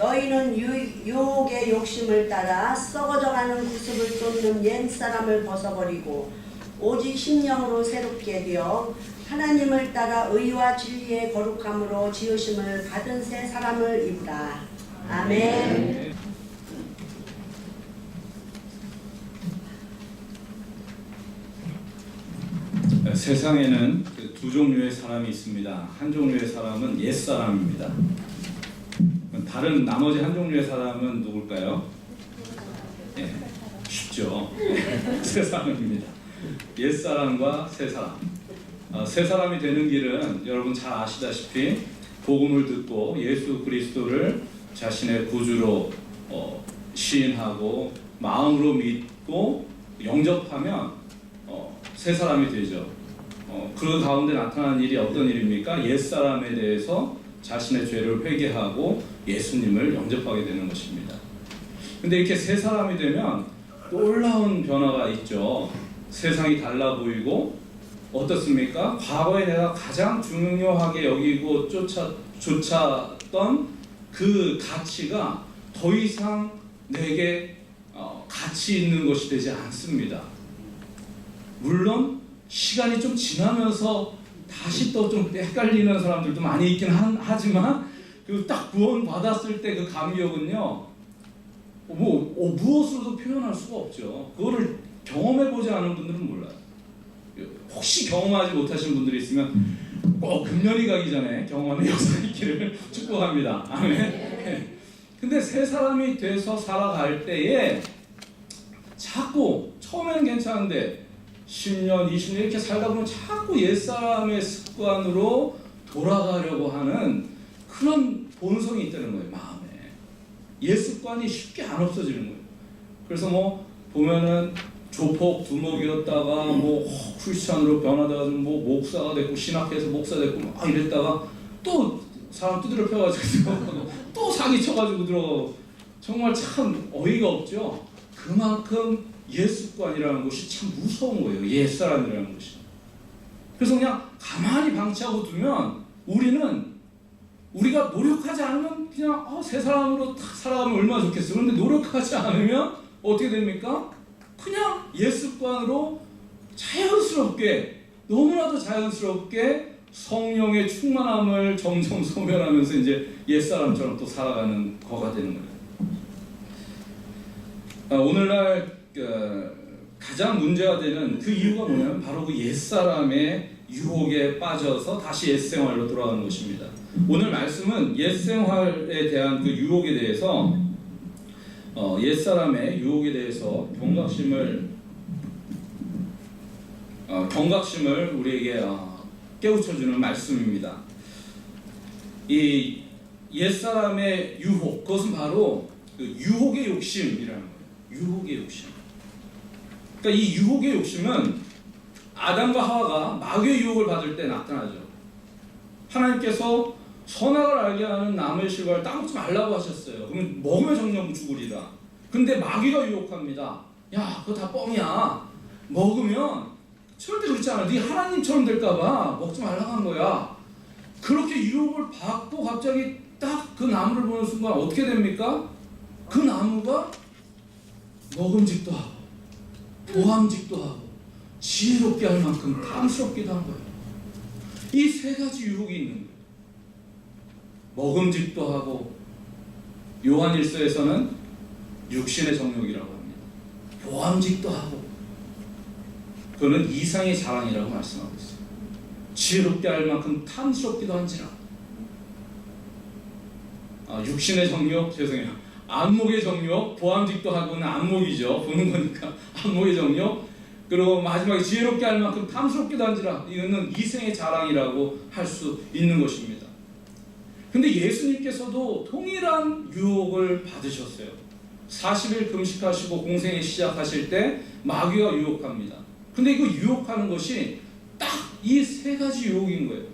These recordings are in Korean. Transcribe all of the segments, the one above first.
너희는 유혹의 욕심을 따라 썩어져가는 구습을 쫓는 옛사람을 벗어버리고 오직 심령으로 새롭게 되어 하나님을 따라 의와 진리의 거룩함으로 지으심을 받은 새 사람을 입으라. 아멘. 세상에는 두 종류의 사람이 있습니다. 한 종류의 사람은 옛사람입니다. 다른 나머지 한 종류의 사람은 누굴까요? 네, 쉽죠. 새사람입니다. 옛사람과 새사람. 새사람이 되는 길은 여러분 잘 아시다시피 복음을 듣고 예수 그리스도를 자신의 구주로 시인하고 마음으로 믿고 영접하면 새사람이 되죠. 그 가운데 나타나는 일이 어떤 일입니까? 옛사람에 대해서 자신의 죄를 회개하고 예수님을 영접하게 되는 것입니다. 근데 이렇게 새사람이 되면 놀라운 변화가 있죠. 세상이 달라 보이고 어떻습니까? 과거에 내가 가장 중요하게 여기고 쫓았던 그 가치가 더 이상 내게 가치 있는 것이 되지 않습니다. 물론 시간이 좀 지나면서 다시 또 좀 헷갈리는 사람들도 많이 있긴 하지만 그 딱 구원 받았을 때 그 감격은요, 무엇으로도 표현할 수가 없죠. 그거를 경험해보지 않은 분들은 몰라요. 혹시 경험하지 못하신 분들이 있으면 꼭 금년이 가기 전에 경험하는 역사가 있기를 축복합니다. 아멘. 근데 새 사람이 돼서 살아갈 때에 자꾸 처음에는 괜찮은데 10년, 20년 이렇게 살다 보면 자꾸 옛사람의 습관으로 돌아가려고 하는 그런 본성이 있다는 거예요. 마음에. 옛 습관이 쉽게 안 없어지는 거예요. 그래서 보면은 조폭 두목이었다가 크리스찬으로 변하다가 목사가 됐고 신학해서 목사 됐고 이랬다가 또 사람 두드려 펴가지고 또 사기 쳐가지고 들어가고 정말 참 어이가 없죠. 그만큼 옛 습관이라는 것이 참 무서운 거예요. 옛 사람이라는 것이. 그래서 그냥 가만히 방치하고 두면 우리가 노력하지 않으면 그냥 새 사람으로 딱 살아가면 얼마나 좋겠어요. 그런데 노력하지 않으면 어떻게 됩니까? 그냥 옛 습관으로 자연스럽게, 너무나도 자연스럽게 성령의 충만함을 점점 소멸하면서 이제 옛사람처럼 또 살아가는 거가 되는 거예요. 오늘날 가장 문제가 되는 그 이유가 뭐냐면 바로 그 옛사람의 유혹에 빠져서 다시 옛생활로 돌아가는 것입니다. 오늘 말씀은 옛생활에 대한 그 유혹에 대해서 옛사람의 유혹에 대해서 경각심을 우리에게 깨우쳐주는 말씀입니다. 이 옛사람의 유혹, 그것은 바로 그 유혹의 욕심이라는 거예요. 유혹의 욕심. 그러니까 이 유혹의 욕심은 아담과 하와가 마귀의 유혹을 받을 때 나타나죠. 하나님께서 선악을 알게 하는 나무의 실과를 따먹지 말라고 하셨어요. 그러면 먹으면 정령 죽으리라. 근데 마귀가 유혹합니다. 야, 그거 다 뻥이야. 먹으면 절대 그렇지 않아. 네 하나님처럼 될까봐 먹지 말라고 한 거야. 그렇게 유혹을 받고 갑자기 딱 그 나무를 보는 순간 어떻게 됩니까? 그 나무가 먹음직도 하고 보암직도 하고 지혜롭게 할 만큼 탐스럽기도 한 거예요. 이 세 가지 유혹이 있는 거예요. 먹음직도 하고, 요한일서에서는 육신의 정욕이라고 합니다. 보암직도 하고, 그거는 이상의 자랑이라고 말씀하고 있어요. 지혜롭게 할 만큼 탐스럽기도 한지라. 육신의 정욕, 죄송해요. 안목의 정욕, 보암직도 하고는 안목이죠. 보는 거니까 안목의 정욕. 그리고 마지막에 지혜롭게 할 만큼 탐스럽기도 한지라. 이거는 이생의 자랑이라고 할 수 있는 것입니다. 근데 예수님께서도 동일한 유혹을 받으셨어요. 40일 금식하시고 공생애 시작하실 때 마귀가 유혹합니다. 근데 이거 유혹하는 것이 딱 이 세 가지 유혹인 거예요.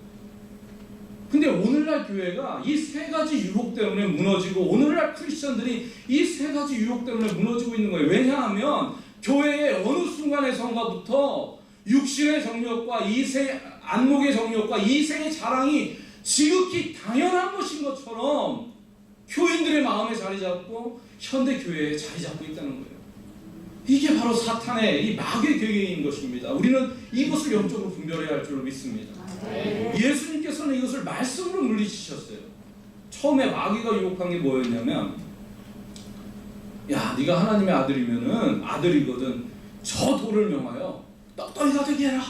근데 오늘날 교회가 이 세 가지 유혹 때문에 무너지고, 오늘날 크리스천들이 이 세 가지 유혹 때문에 무너지고 있는 거예요. 왜냐하면 교회의 어느 순간에선가부터 육신의 정욕과 안목의 정욕과 이생의 자랑이 지극히 당연한 것인 것처럼 교인들의 마음에 자리 잡고 현대 교회에 자리 잡고 있다는 거예요. 이게 바로 사탄의 이 마귀의 계획인 것입니다. 우리는 이것을 영적으로 분별해야 할 줄로 믿습니다. 예수님께서는 이것을 말씀으로 물리치셨어요. 처음에 마귀가 유혹한 게 뭐였냐면, 야, 네가 하나님의 아들이면은, 아들이거든, 저 돌을 명하여 떡덩이가 되게 해라.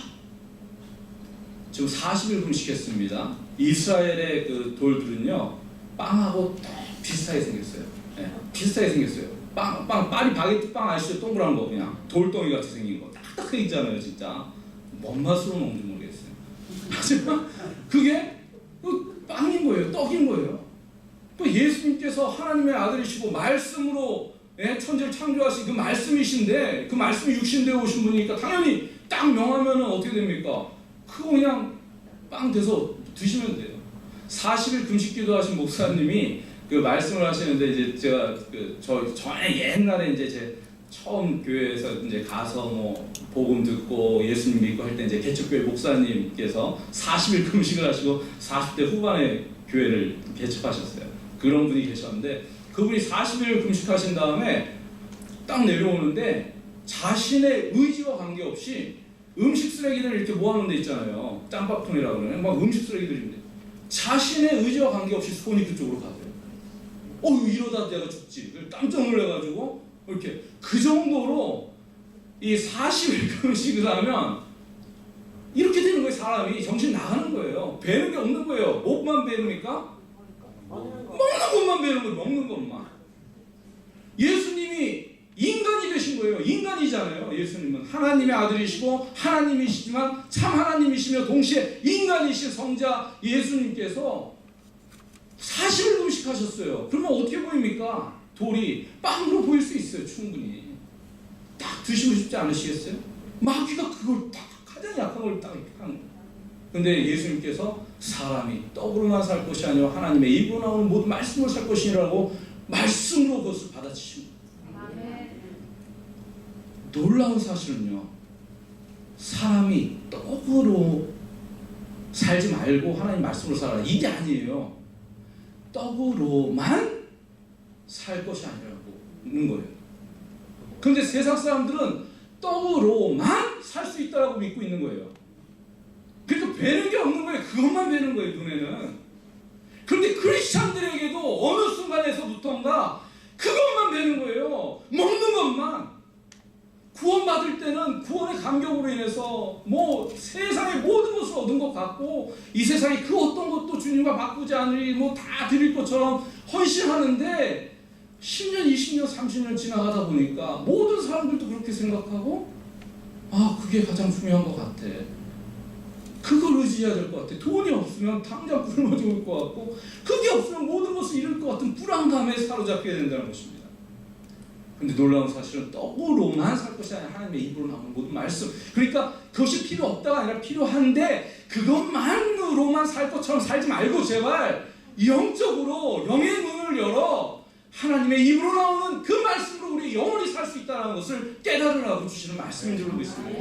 지금 40일 금식했습니다. 이스라엘의 그 돌들은요, 빵하고 비슷하게 생겼어요. 네, 비슷하게 생겼어요. 파리 바게트 빵 아시죠? 동그란 거, 그냥 돌덩이 같이 생긴 거, 딱딱하게 있잖아요. 진짜 뭔 맛으로 먹는지 모르겠어요. 하지만 그게 빵인 거예요. 떡인 거예요. 또 예수님께서 하나님의 아들이시고 말씀으로 천지를 창조하신 그 말씀이신데, 그 말씀이 육신되어 오신 분이니까 당연히 딱 명하면 어떻게 됩니까? 그거 그냥 빵 돼서 드시면 돼요. 40일 금식기도 하신 목사님이 그 말씀을 하시는데, 이제 제가 전에 옛날에 이제 제 처음 교회에서 이제 가서 뭐 복음 듣고 예수님 믿고 할 때 이제 개척교회 목사님께서 40일 금식을 하시고 40대 후반에 교회를 개척하셨어요. 그런 분이 계셨는데, 그분이 40일 금식하신 다음에 딱 내려오는데 자신의 의지와 관계없이 음식 쓰레기를 이렇게 모아놓은 데 있잖아요. 짬밥통이라고 그러네. 막 음식 쓰레기들인데 자신의 의지와 관계없이 손이 그쪽으로 가세요. 이러다 내가 죽지. 깜짝 놀래가지고 이렇게 그 정도로 이 40일 금식을 하면 이렇게 되는 거예요. 사람이 정신 나가는 거예요. 배는 게 없는 거예요. 뭐만 배웁니까? 먹는 것만 배우는 거예요. 먹는 것만. 예수님이 인간이 되신 거예요. 인간이잖아요. 예수님은 하나님의 아들이시고 하나님이시지만 참 하나님이시며 동시에 인간이신 성자 예수님께서 40일 금식하셨어요. 그러면 어떻게 보입니까? 돌이 빵으로 보일 수 있어요. 충분히. 딱 드시고 싶지 않으시겠어요? 마귀가 그걸 딱 가장 약한 걸 딱 이렇게 하는 거예요. 근데 예수님께서 사람이 떡으로만 살 것이 아니라 하나님의 입으로 나오는 모든 말씀으로 살 것이라고 말씀으로 그것을 받아치신 거예요. 놀라운 사실은요, 사람이 떡으로 살지 말고 하나님 말씀으로 살아라, 이게 아니에요. 떡으로만 살 것이 아니라는 거예요. 그런데 세상 사람들은 떡으로만 살 수 있다고 믿고 있는 거예요. 그러니까 배는 게 없는 거예요. 그것만 배는 거예요, 눈에는. 그런데 크리스찬들에게도 어느 순간에서부터인가 그것만 배는 거예요. 먹는 것만. 구원받을 때는 구원의 감격으로 인해서 뭐 세상의 모든 것을 얻은 것 같고, 이 세상에 그 어떤 것도 주님과 바꾸지 않으리 뭐 다 드릴 것처럼 헌신하는데, 10년, 20년, 30년 지나가다 보니까 모든 사람들도 그렇게 생각하고, 그게 가장 중요한 것 같아. 그걸 의지해야 될 것 같아. 돈이 없으면 당장 굶어 죽을 것 같고, 그게 없으면 모든 것을 잃을 것 같은 불안감에 사로잡게 된다는 것입니다. 근데 놀라운 사실은 떡으로만 살 것이 아니라 하나님의 입으로 나오는 모든 말씀. 그러니까 그것이 필요 없다가 아니라 필요한데, 그것만으로만 살 것처럼 살지 말고 제발 영적으로 영의 눈을 열어 하나님의 입으로 나오는 그 말씀으로 우리 영원히 살 수 있다는 것을 깨달으라고 주시는 말씀인 줄 믿습니다.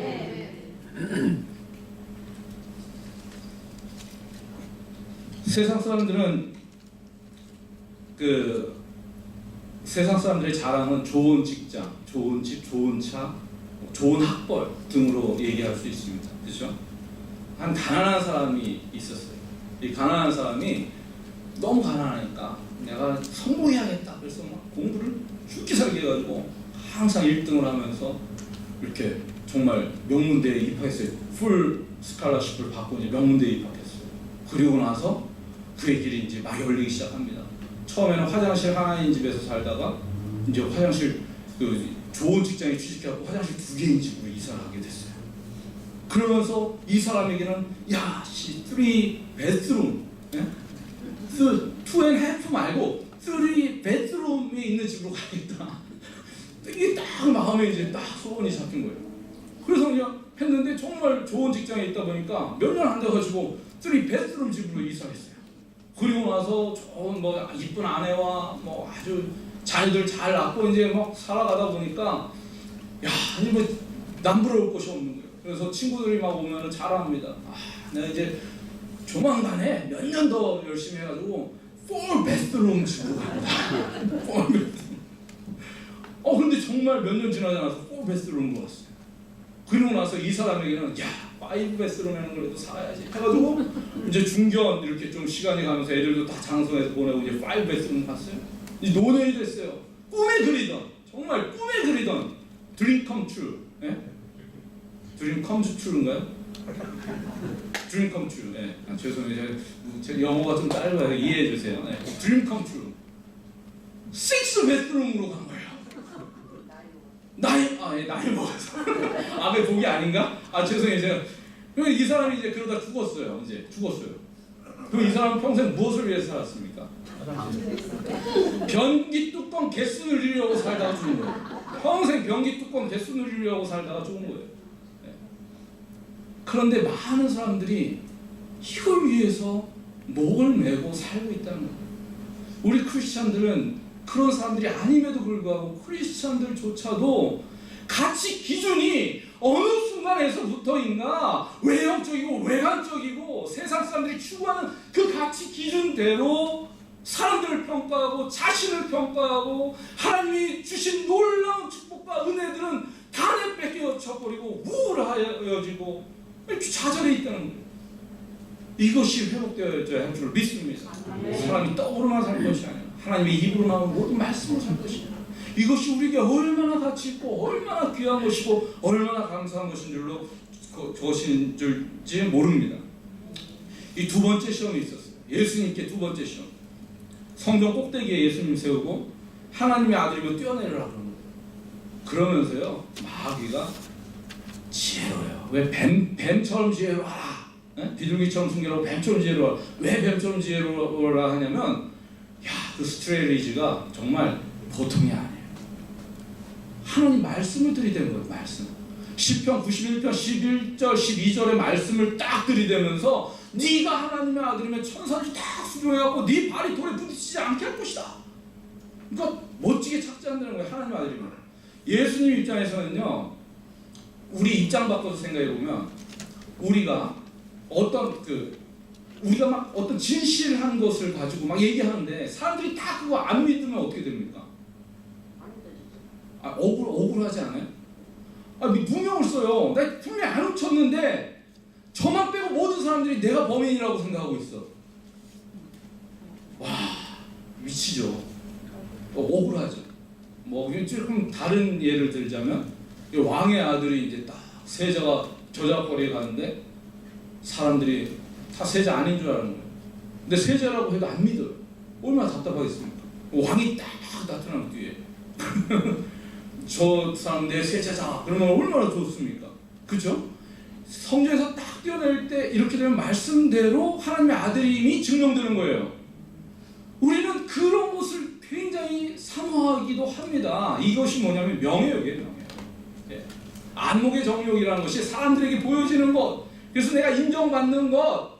세상 사람들은 세상 사람들의 자랑은 좋은 직장, 좋은 집, 좋은 차, 좋은 학벌 등으로 얘기할 수 있습니다. 그렇죠? 한 가난한 사람이 있었어요. 이 가난한 사람이 너무 가난하니까 내가 성공해야겠다. 그래서 막 공부를 죽기 살기 해가지고 항상 1등을 하면서 이렇게 정말 명문대에 입학했어요. 풀 스칼러십을 받고 이제 명문대에 입학했어요. 그리고 나서 그의 길이 이제 막 열리기 시작합니다. 처음에는 화장실 하나인 집에서 살다가 이제 화장실 좋은 직장에 취직해갖고 화장실 2개인 집으로 이사를 하게 됐어요. 그러면서 이 사람에게는 3 베드룸, 2.5 말고 3 베드룸이 있는 집으로 가겠다. 이게 딱 마음에 이제 딱 소원이 잡힌 거예요. 그래서 그냥 했는데 정말 좋은 직장에 있다 보니까 몇 년 안 돼가지고 3 베드룸 집으로 이사했어요. 그리고 나서 좋은 뭐 이쁜 아내와 뭐 아주 자녀들 잘 낳고 이제 막 살아가다 보니까 아니 뭐 남부러울 곳이 없는 거예요. 그래서 친구들이 막 오면은 자랑합니다. 내가 이제 조만간에 몇 년 더 열심히 해가지고 폴 베스트롬 주고 갑니다. 폴 베스트롬. 근데 정말 몇 년 지나지 않아서 폴 베스트롬으로 왔어요. 그러고 나서 이 사람에게는 파이브 베스트롬이라는 걸 해도 살아야지 해가지고 이제 중견 이렇게 좀 시간이 가면서 애들도 다 장성해서 보내고 이제 파이브 베스트롬 갔어요. 이제 노년이 됐어요. 꿈에 그리던, 정말 꿈에 그리던 드림 컴 트루. 드림 컴즈 트루인가요? 드림 컴 트루. 죄송해요. 제 영어가 좀 짧아요. 이해해 주세요. 드림 컴 트루. 6 베스트룸으로 간 거예요. 나이 먹어서. 왜 복이 아닌가? 죄송해요. 제가. 이 사람이 이제 그러다 죽었어요. 그럼 이 사람은 평생 무엇을 위해서 살았습니까? 변기 뚜껑 개수 누리려고 살다가 죽은 거예요. 평생 변기 뚜껑 개수 누리려고 살다가 죽은 거예요. 그런데 많은 사람들이 이걸 위해서 목을 메고 살고 있다는 거예요. 우리 크리스찬들은 그런 사람들이 아님에도 불구하고 크리스찬들조차도 가치 기준이 어느 순간에서부터인가 외형적이고 외관적이고 세상 사람들이 추구하는 그 가치 기준대로 사람들을 평가하고 자신을 평가하고 하나님이 주신 놀라운 축복과 은혜들은 다 내뺏겨져버리고 우울하여지고 이렇게 좌절해 있다는 거예요. 이것이 회복되어야 할 줄 믿습니다. 사람이 떡으로만 살 것이 아니라 하나님의 입으로 나오는 모든 말씀으로 살 것이다. 이것이 우리에게 얼마나 가치 있고 얼마나 귀한 것이고 얼마나 감사한 것인 줄지 모릅니다. 이 두 번째 시험이 있었어요. 예수님께 두 번째 시험. 성전 꼭대기에 예수님 세우고 하나님의 아들이면 뛰어내리라고 그러는 거예요. 그러면서요 마귀가 지혜로워요. 왜 뱀처럼 지혜로워라. 비둘기처럼 숨기라고 뱀처럼 지혜로워라. 왜 뱀처럼 지혜로워라 하냐면 그 스트레리지가 정말 보통이 아니에요. 하나님 말씀을 들이대는 거예요. 말씀. 시편 91편 11절 12절의 말씀을 딱 들이대면서 네가 하나님의 아들이면 천사들이 다 수종해갖고 네 발이 돌에 부딪히지 않게 할 것이다. 그러니까 멋지게 착지한다는 거예요. 하나님의 아들이면. 예수님 입장에서는요. 우리 입장 바꿔서 생각해보면 우리가 우리가 막 어떤 진실한 것을 가지고 막 얘기하는데 사람들이 다 그거 안 믿으면 어떻게 됩니까? 억울하지 않아요? 누명을 써요. 나 분명히 안 훔쳤는데 저만 빼고 모든 사람들이 내가 범인이라고 생각하고 있어. 와, 미치죠. 억울하죠. 조금 다른 예를 들자면 왕의 아들이 이제 딱 세자가 저작거리에 가는데 사람들이 다 세자 아닌 줄 아는 거예요. 근데 세자라고 해도 안 믿어요. 얼마나 답답하겠습니까? 왕이 딱 나타나는 뒤에 저 사람 내 세자자 그러면 얼마나 좋습니까? 그렇죠? 성경에서 딱 뛰어낼 때 이렇게 되면 말씀대로 하나님의 아들임이 증명되는 거예요. 우리는 그런 것을 굉장히 사모하기도 합니다. 이것이 뭐냐면 명예욕이에요. 명예욕. 안목의 정욕이라는 것이 사람들에게 보여지는 것, 그래서 내가 인정받는 것,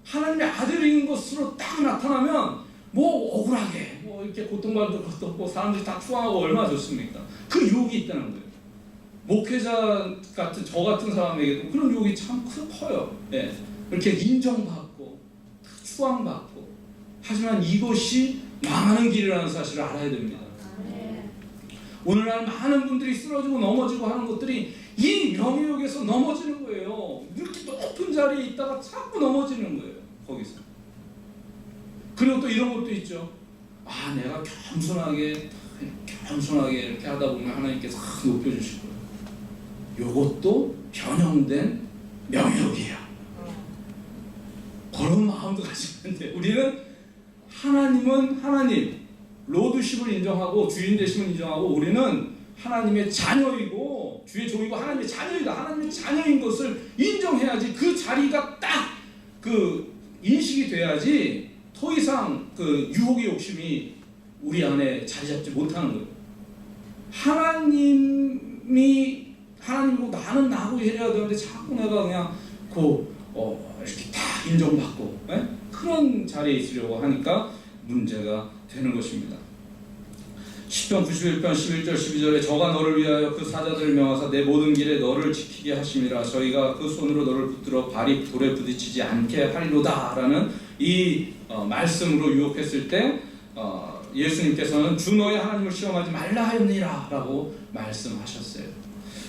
하나님의 아들인 것으로 딱 나타나면 억울하게 이렇게 고통받을 것도 없고 사람들이 다 추앙하고 얼마나 좋습니까? 그 유혹이 있다는 거예요. 목회자 같은 저 같은 사람에게도 그런 유혹이 참 커요. 이렇게 인정받고 추앙받고. 하지만 이것이 망하는 길이라는 사실을 알아야 됩니다. 오늘날 많은 분들이 쓰러지고 넘어지고 하는 것들이 이 명예욕에서 넘어지는 거예요. 이렇게 높은 자리에 있다가 자꾸 넘어지는 거예요. 거기서. 그리고 또 이런 것도 있죠. 내가 겸손하게 이렇게 하다 보면 하나님께서 높여주실 거예요. 이것도 변형된 명예욕이에요. 그런 마음도 가지면 돼. 우리는 하나님은 하나님, 로드십을 인정하고 주인 되심을 인정하고 우리는 하나님의 자녀이고 주의 종이고 하나님의 자녀이다. 하나님의 자녀인 것을 인정해야지 그 자리가 딱 인식이 돼야지 더 이상 유혹의 욕심이 우리 안에 자리 잡지 못하는 거예요. 하나님이고 나는 나고 이래야 되는데 자꾸 내가 그냥 이렇게 다 인정받고 그런 자리에 있으려고 하니까 문제가 되는 것입니다. 시편 91편 11절 12절에 저가 너를 위하여 그 사자들을 명하사 내 모든 길에 너를 지키게 하심이라 저희가 그 손으로 너를 붙들어 발이 돌에 부딪히지 않게 하리로다 라는 이 말씀으로 유혹했을 때 예수님께서는 주 너의 하나님을 시험하지 말라 하였니라 라고 말씀하셨어요.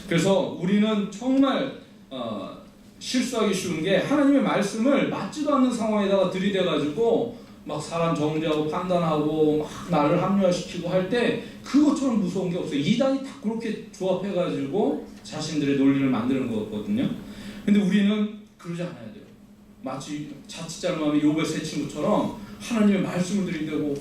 그래서 우리는 정말 실수하기 쉬운 게 하나님의 말씀을 맞지도 않는 상황에다가 들이대가지고 막 사람 정죄하고 판단하고 막 나를 합리화시키고 할 때 그것처럼 무서운 게 없어요. 이단이 다 그렇게 조합해가지고 자신들의 논리를 만드는 거거든요. 근데 우리는 그러지 않아야 돼요. 마치 자칫 잘못하면 욥의 세 친구처럼 하나님의 말씀을 들이대고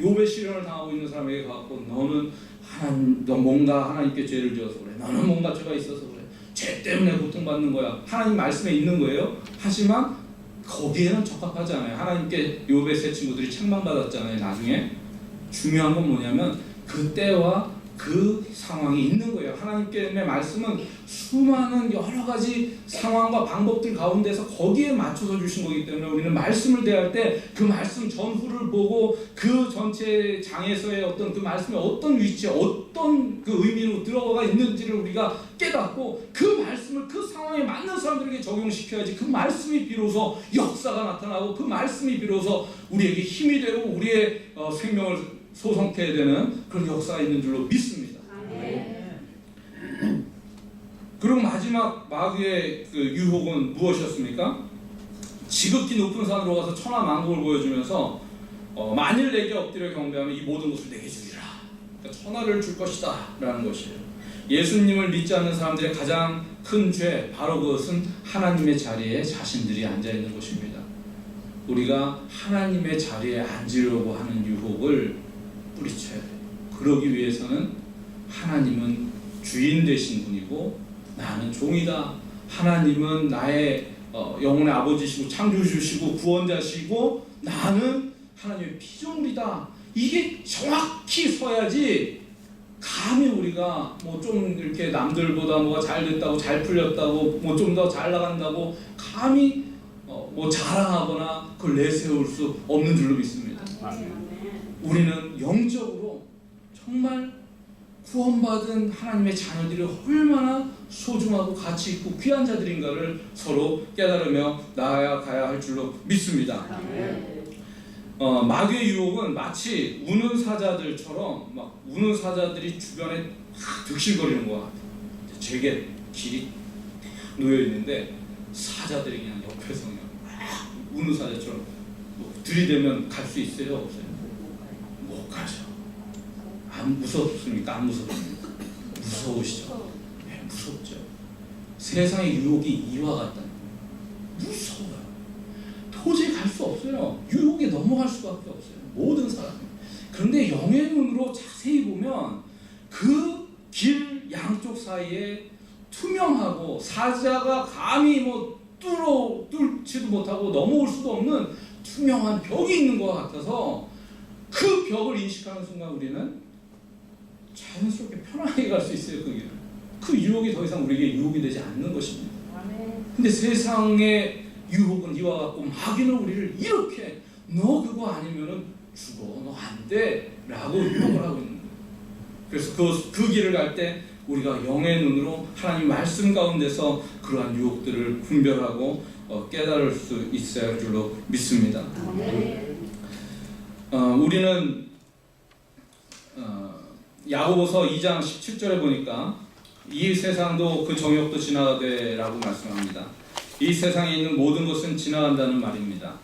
욥의 시련을 당하고 있는 사람에게 가고 너 뭔가 하나님께 죄를 지어서 그래. 너는 뭔가 죄가 있어서 그래. 죄 때문에 고통받는 거야. 하나님 말씀에 있는 거예요. 하지만 거기에는 적합하지 않아요. 하나님께 욥의 세 친구들이 책망받았잖아요. 나중에 중요한 건 뭐냐면 그 때와 그 상황이 있는 거예요. 하나님께의 말씀은 수많은 여러 가지 상황과 방법들 가운데서 거기에 맞춰서 주신 거기 때문에 우리는 말씀을 대할 때 그 말씀 전후를 보고 그 전체 장에서의 어떤 그 말씀의 어떤 위치에 어떤 그 의미로 들어가 있는지를 우리가 깨닫고 그 말씀을 그 상황에 맞는 사람들에게 적용시켜야지 그 말씀이 비로소 역사가 나타나고 그 말씀이 비로소 우리에게 힘이 되고 우리의 생명을 소성케 되는 그런 역사가 있는 줄로 믿습니다. 그리고 마지막 마귀의 그 유혹은 무엇이었습니까? 지극히 높은 산으로 가서 천하만국을 보여주면서 만일 내게 엎드려 경배하면 이 모든 것을 내게 주리라. 그러니까 천하를 줄 것이다 라는 것이에요. 예수님을 믿지 않는 사람들의 가장 큰 죄, 바로 그것은 하나님의 자리에 자신들이 앉아있는 것입니다. 우리가 하나님의 자리에 앉으려고 하는 유혹을 뿌리쳐야 돼요. 그러기 위해서는 하나님은 주인 되신 분이고 나는 종이다. 하나님은 나의 영혼의 아버지시고 창조주시고 구원자시고 나는 하나님의 피조물이다. 이게 정확히 서야지 감히 우리가 뭐 좀 이렇게 남들보다 뭐가 잘 됐다고 잘 풀렸다고 뭐 좀 더 잘 나간다고 감히 뭐 자랑하거나 그걸 내세울 수 없는 줄로 믿습니다. 우리는 영적으로 정말 구원받은 하나님의 자녀들이 얼마나 소중하고 가치 있고 귀한 자들인가를 서로 깨달으며 나아가야 할 줄로 믿습니다. 마귀의 유혹은 마치 우는 사자들처럼 막 우는 사자들이 주변에 막 득실거리는 것 같아요. 제게 길이 놓여 있는데 사자들이 그냥 옆에서 그냥 막 우는 사자처럼 뭐 들이대면 갈 수 있어요? 없어요? 못 가죠. 안 무섭습니까? 안 무섭습니까? 무서우시죠? 네, 무섭죠. 세상의 유혹이 이와 같다는 거예요. 무서워요. 도저히 갈 수 없어요. 유혹에 넘어갈 수밖에 없어요. 모든 사람이. 그런데 영의 눈으로 자세히 보면 그 길 양쪽 사이에 투명하고 사자가 감히 뭐 뚫지도 못하고 넘어올 수도 없는 투명한 벽이 있는 것 같아서 그 벽을 인식하는 순간 우리는 자연스럽게 편하게 갈 수 있어요. 그 길을. 그 유혹이 더 이상 우리에게 유혹이 되지 않는 것입니다. 근데 세상의 유혹은 이와 같고 마귀는 우리를 이렇게 너 그거 아니면은 죽어. 너 안 돼. 라고 유혹을 하고 있는 거예요. 그래서 그 길을 갈 때 우리가 영의 눈으로 하나님 말씀 가운데서 그러한 유혹들을 분별하고 깨달을 수 있어야 할 줄로 믿습니다. 우리는 야고보서 2장 17절에 보니까 이 세상도 그 정욕도 지나가되라고 말씀합니다. 이 세상에 있는 모든 것은 지나간다는 말입니다.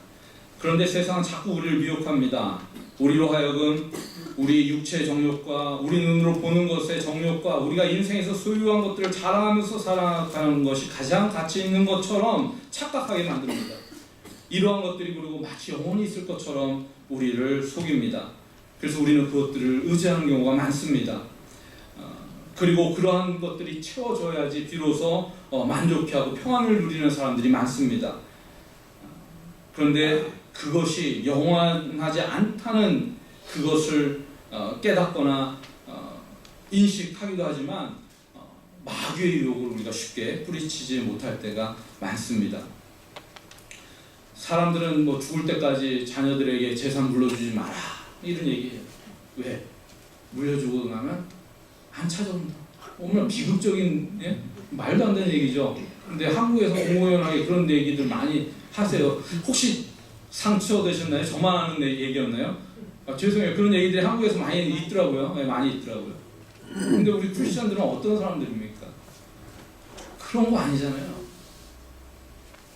그런데 세상은 자꾸 우리를 미혹합니다. 우리로 하여금 우리 육체의 정욕과 우리 눈으로 보는 것의 정욕과 우리가 인생에서 소유한 것들을 자랑하면서 살아가는 것이 가장 가치 있는 것처럼 착각하게 만듭니다. 이러한 것들이 그리고 마치 영원히 있을 것처럼 우리를 속입니다. 그래서 우리는 그것들을 의지하는 경우가 많습니다. 그리고 그러한 것들이 채워져야지 비로소 만족해하고 평안을 누리는 사람들이 많습니다. 그런데 그것이 영원하지 않다는 그것을 깨닫거나 인식하기도 하지만 마귀의 유혹을 우리가 쉽게 뿌리치지 못할 때가 많습니다. 사람들은 뭐 죽을 때까지 자녀들에게 재산 물려주지 마라 이런 얘기해요. 왜? 물려주고 나면 안 찾아온다. 얼마나 비극적인 말도 안 되는 얘기죠. 근데 한국에서 공공연하게 그런 얘기들 많이 하세요. 혹시 상처되셨나요? 저만 아는 얘기였나요? 죄송해요. 그런 얘기들이 한국에서 많이 있더라고요. 네, 많이 있더라고요. 근데 우리 크리스천들은 어떤 사람들입니까? 그런 거 아니잖아요.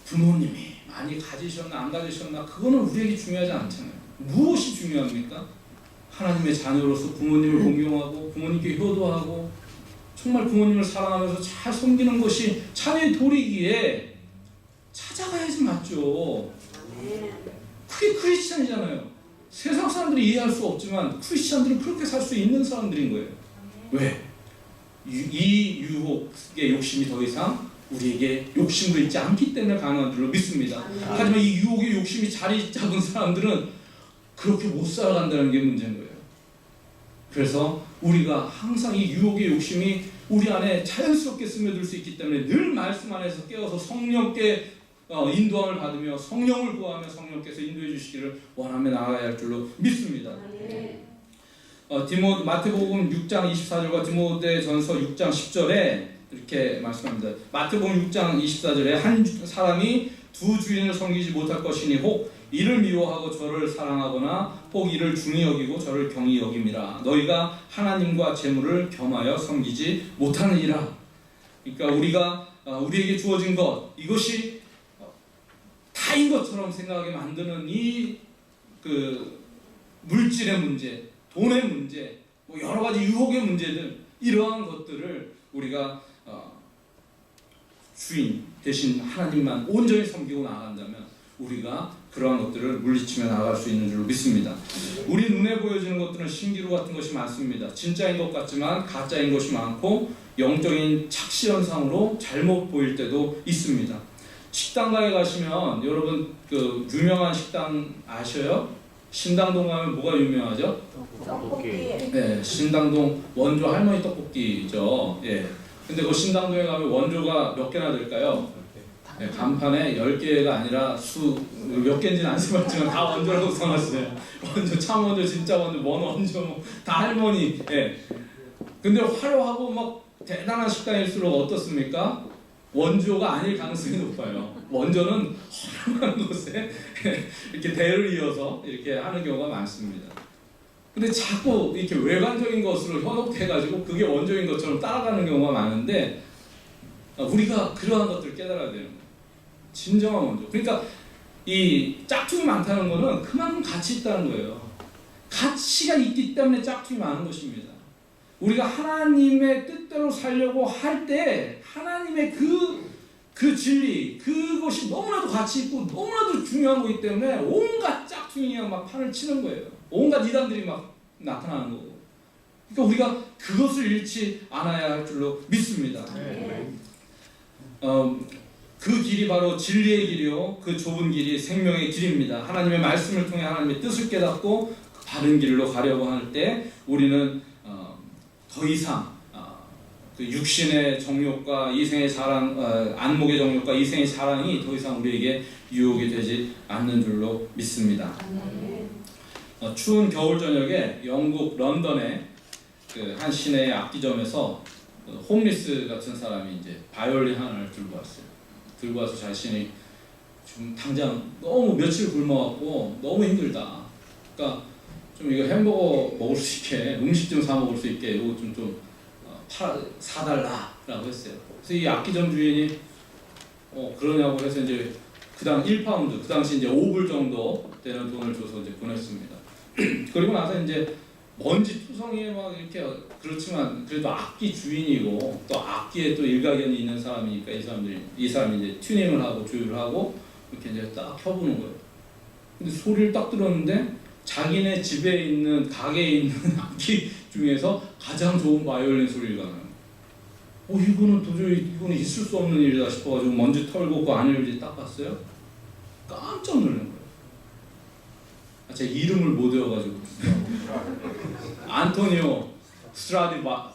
부모님이 많이 가지셨나 안 가지셨나 그거는 우리에게 중요하지 않잖아요. 무엇이 중요합니까? 하나님의 자녀로서 부모님을 공경하고 부모님께 효도하고 정말 부모님을 사랑하면서 잘 섬기는 것이 자녀의 도리기에 찾아가야지 맞죠. 그게 크리스찬이잖아요. 세상 사람들이 이해할 수 없지만 크리스찬들은 그렇게 살 수 있는 사람들인 거예요. 왜? 이 유혹의 욕심이 더 이상 우리에게 욕심으로 있지 않기 때문에 가능한 줄로 믿습니다. 하지만 이 유혹의 욕심이 자리 잡은 사람들은 그렇게 못 살아간다는 게 문제인 거예요. 그래서 우리가 항상 이 유혹의 욕심이 우리 안에 자연스럽게 스며들 수 있기 때문에 늘 말씀 안에서 깨어서 성령께 인도함을 받으며 성령을 구하며 성령께서 인도해 주시기를 원하며 나아가야 할 줄로 믿습니다. 마태복음 6장 24절과 디모데전서 6장 10절에 이렇게 말씀합니다. 마태복음 6장 24절에 한 사람이 두 주인을 섬기지 못할 것이니 혹 이를 미워하고 저를 사랑하거나 혹 이를 중히 여기고 저를 경히 여김이라. 너희가 하나님과 재물을 겸하여 섬기지 못하느니라. 그러니까 우리에게 주어진 것 이것이 다인 것처럼 생각하게 만드는 이 물질의 문제, 돈의 문제, 뭐 여러 가지 유혹의 문제들 이러한 것들을 우리가 주인 대신 하나님만 온전히 섬기고 나아간다면 우리가 그러한 것들을 물리치며 나아갈 수 있는 줄로 믿습니다. 우리 눈에 보여지는 것들은 신기루 같은 것이 많습니다. 진짜인 것 같지만 가짜인 것이 많고 영적인 착시현상으로 잘못 보일 때도 있습니다. 식당가에 가시면 여러분 그 유명한 식당 아셔요? 신당동 가면 뭐가 유명하죠? 떡볶이. 네, 신당동 원조 할머니 떡볶이죠. 예. 근데 그 신당동에 가면 원조가 몇 개나 될까요? 네, 간판에 10개가 아니라 몇 개인지는 안 써봤지만 다 원조라고 써놨어요. 원조, 참 원조, 진짜 원조, 뭔 원조, 다 할머니. 예. 근데 화려하고 막 대단한 식당일수록 어떻습니까? 원조가 아닐 가능성이 높아요. 원조는 허름한 곳에 이렇게 대를 이어서 이렇게 하는 경우가 많습니다. 근데 자꾸 이렇게 외관적인 것으로 현혹해가지고 그게 원조인 것처럼 따라가는 경우가 많은데 우리가 그러한 것들을 깨달아야 되는 거예요. 진정한 원조. 그러니까 이 짝퉁이 많다는 거는 그만큼 가치 있다는 거예요. 가치가 있기 때문에 짝퉁이 많은 것입니다. 우리가 하나님의 뜻대로 살려고 할 때 하나님의 그 진리 그것이 너무나도 가치 있고 너무나도 중요한 거기 때문에 온갖 짝퉁이가 막 판을 치는 거예요. 온갖 이단들이 막 나타나는 거고. 그러니까 우리가 그것을 잃지 않아야 할 줄로 믿습니다. 그 길이 바로 진리의 길이요 그 좁은 길이 생명의 길입니다. 하나님의 말씀을 통해 하나님의 뜻을 깨닫고 바른 길로 가려고 할 때 우리는 더 이상 그 육신의 정욕과 이생의 사랑, 안목의 정욕과 이생의 사랑이 더 이상 우리에게 유혹이 되지 않는 줄로 믿습니다. 추운 겨울 저녁에 영국 런던의 그 한 시내의 악기점에서 홈리스 같은 사람이 이제 바이올린 하나를 들고 왔어요. 들고 와서 자신이 좀 당장 너무 며칠 굶어갖고 너무 힘들다. 그러니까 좀 이거 햄버거 먹을 수 있게 음식 좀 사 먹을 수 있게 이거 좀 사달라라고 했어요. 그래서 이 악기점 주인이 그러냐고 해서 이제 그당 1파운드 그 당시 이제 5불 정도 되는 돈을 줘서 이제 보냈습니다. 그리고 나서 이제 먼지 투성이에 막 이렇게 그렇지만 그래도 악기 주인이고 또 악기에 또 일가견이 있는 사람이니까 이 사람이 이제 튜닝을 하고 조율을 하고 이렇게 이제 딱 켜보는 거예요. 근데 소리를 딱 들었는데 자기네 집에 있는 가게에 있는 악기 중에서 가장 좋은 바이올린 소리가 나요. 이거는 도저히 이거는 있을 수 없는 일이다 싶어가지고 먼지 털고 그 안을 이제 딱 봤어요. 깜짝 놀란 거예요. 제 이름을 못 외워가지고 안토니오 스트라디바리.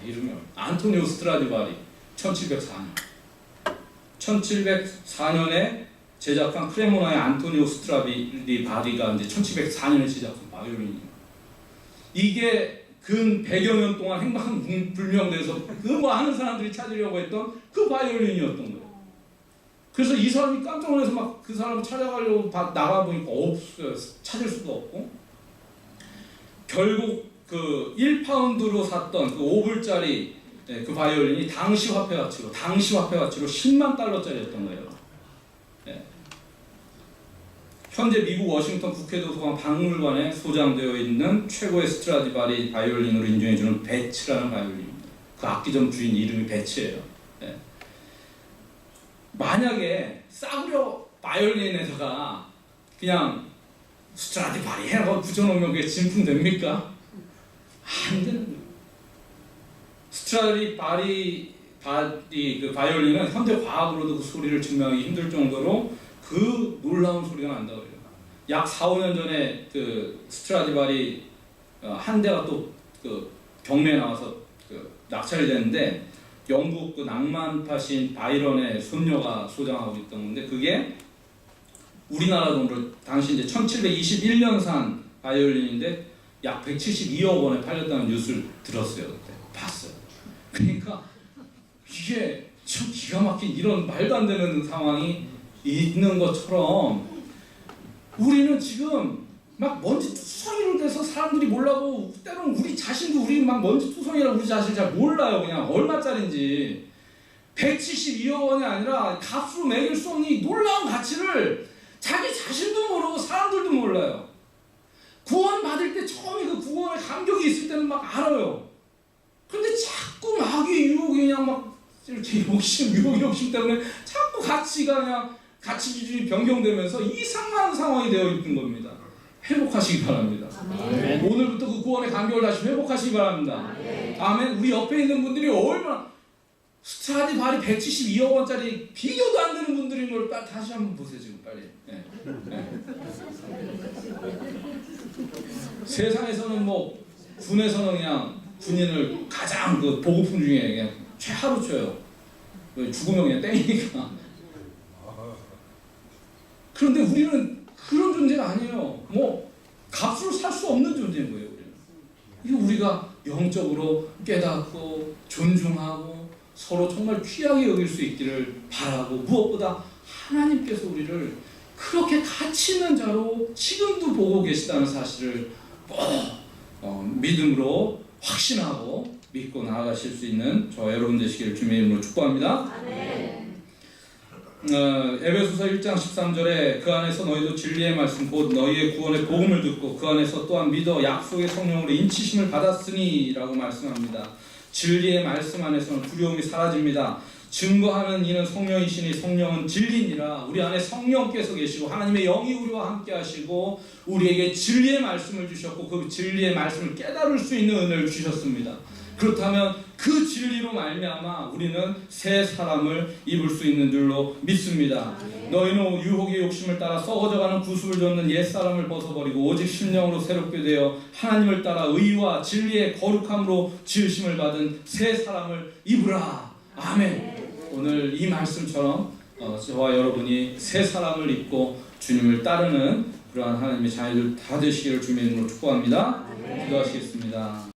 이름이 안토니오 스트라디바리 1704년에 제작한 크레모나의 안토니오 스트라디바리가 이제 1704년에 제작한 바이올린이에요. 이게 근 100여 년 동안 행방불명돼서 그 뭐 하는 사람들이 찾으려고 했던 그 바이올린이었던 거예요. 그래서 이 사람이 깜짝 놀라서 막 그 사람을 찾아가려고 나가보니까 없어요. 찾을 수도 없고. 결국 그 1파운드로 샀던 그 5불짜리 그 바이올린이 당시 화폐 가치로 10만 달러짜리였던 거예요. 예. 현재 미국 워싱턴 국회도서관 박물관에 소장되어 있는 최고의 스트라디바리 바이올린으로 인정해주는 베츠라는 바이올린입니다. 그 악기점 주인 이름이 베츠예요. 예. 만약에 싸구려 바이올린에다가 그냥 스트라디바리 해라고 붙여놓으면 그게 진품됩니까? 안 되는 거예요. 스트라디바리 그 바이올린은 현대 과학으로도 그 소리를 증명하기 힘들 정도로 그 놀라운 소리가 난다고 해요. 약 4, 5년 전에 그 스트라디바리 한 대가 또 그 경매에 나와서 그 낙찰이 됐는데 영국 그 낭만파신 바이런의 손녀가 소장하고 있던 건데 그게 우리나라 돈으로 당시 이제 1721년산 바이올린인데 약 172억 원에 팔렸다는 뉴스를 들었어요. 그때 봤어요. 그러니까 이게 참 기가 막힌 이런 말도 안 되는 상황이 있는 것처럼 우리는 지금 막 먼지 투성이로 돼서 사람들이 몰라고 때로는 우리 자신도 우리 막 먼지 투성이라 우리 자신 잘 몰라요. 그냥 얼마짜린지 172억 원이 아니라 값으로 매길 수 없는 이 놀라운 가치를 자기 자신도 모르고 사람들도 몰라요. 구원 받을 때 처음에 그 구원의 감격이 있을 때는 막 알아요. 근데 자꾸 마귀의 유혹이 그냥 막 이렇게 유혹 욕심 때문에 자꾸 가치가 그냥 가치 기준이 변경되면서 이상한 상황이 되어 있는 겁니다. 회복하시기 바랍니다. 아멘. 오늘부터 그 구원의 감격을 다시 회복하시기 바랍니다. 아멘. 아멘. 우리 옆에 있는 분들이 얼마나 스트라디바리 172억 원짜리 비교도 안 되는 분들인 걸 다시 한번 보세요. 지금 빨리. 네. 네. 세상에서는 뭐 군에서는 그냥 군인을 가장 그 보급품 중에 그냥 최하로 쳐요. 죽으면 그냥 땡이니까. 그런데 우리는 그런 존재가 아니에요. 뭐 값으로 살 수 없는 존재인 거예요. 우리는. 이거 우리가 영적으로 깨닫고 존중하고 서로 정말 귀하게 여길 수 있기를 바라고 무엇보다 하나님께서 우리를 그렇게 가치 있는 자로 지금도 보고 계시다는 사실을 꼭 믿음으로 확신하고 믿고 나아가실 수 있는 저 여러분 되시기를 주님의 이름으로 축복합니다. 아멘. 에베소서 1장 13절에 그 안에서 너희도 진리의 말씀 곧 너희의 구원의 복음을 듣고 그 안에서 또한 믿어 약속의 성령으로 인치심을 받았으니 라고 말씀합니다. 진리의 말씀 안에서는 두려움이 사라집니다. 증거하는 이는 성령이시니 성령은 진리니라. 우리 안에 성령께서 계시고 하나님의 영이 우리와 함께 하시고 우리에게 진리의 말씀을 주셨고 그 진리의 말씀을 깨달을 수 있는 은혜를 주셨습니다. 그렇다면 그 진리로 말미암아 우리는 새 사람을 입을 수 있는 줄로 믿습니다. 너희는 유혹의 욕심을 따라 썩어져가는 구습을 좇는 옛사람을 벗어버리고 오직 심령으로 새롭게 되어 하나님을 따라 의와 진리의 거룩함으로 지으심을 받은 새 사람을 입으라. 아멘. 오늘 이 말씀처럼 저와 여러분이 새 사람을 입고 주님을 따르는 그러한 하나님의 자녀들 다 되시기를 주님의 이름으로 축복합니다. 기도하시겠습니다.